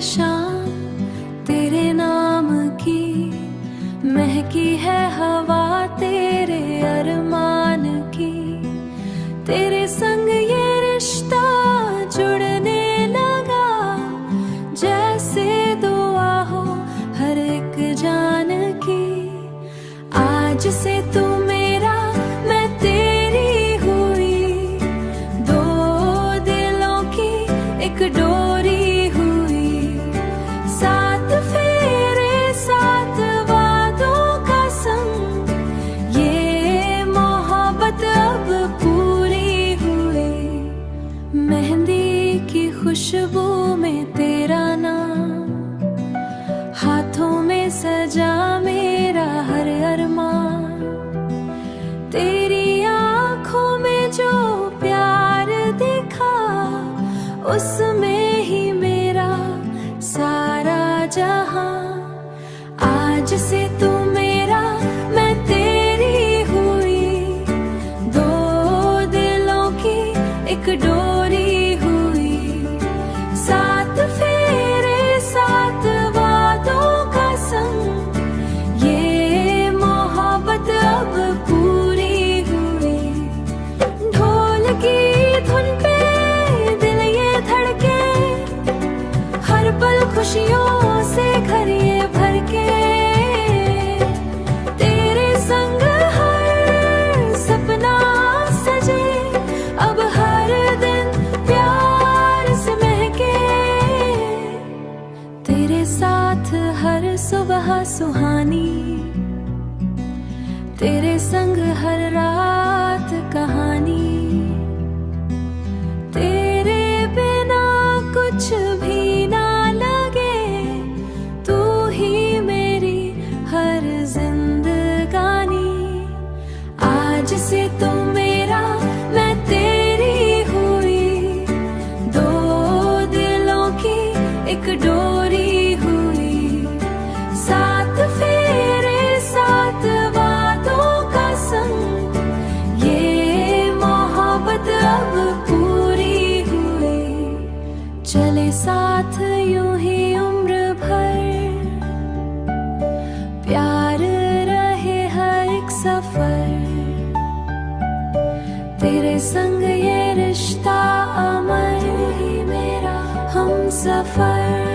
शाम तेरे नाम की, महकी है हवा तेरे अरमान की। तेरे संग ये रिश्ता जुड़ने लगा, जैसे दुआ हो हर एक जान की। आज से तू मेरा मैं तेरी हुई, दो दिलों की एक डोरी हुई। साथ फेरे साथ वादों का संग, ये मोहब्बत अब पूरी हुई। मेहंदी की खुशबू में तेरा नाम, हाथों में सजा मेरा हर अरमान। तेरी आंखों में जो प्यार दिखा, उसमें ही मेरा सारा जहां। आज से तू मेरा मैं तेरी हुई, दो दिलों की एक डोरी हुई। साथ फेरे साथ वादों का संग, ये मोहब्बत अब पूरी हुई। ढोल की धुन पे दिल ये धड़के, हर पल खुशियों से घर ये भर के। तेरे संग हर सपना सजे, अब हर दिन प्यार से महके। तेरे साथ हर सुबह सुहानी, तेरे संग हर रात कहानी। तेरे बिना कुछ भी ना लगे, तू ही मेरी हर जिंदगानी। आज से तू मेरा मैं तेरी हुई, दो दिलों की एक डोरी हुई। साथ फेरे साथ वादों का संग, ये मोहब्बत अब पूरी हुई। चले साथ यूं ही उम्र भर, प्यार रहे हर एक सफर। तेरे संग ये रिश्ता अमर ही मेरा हम सफर।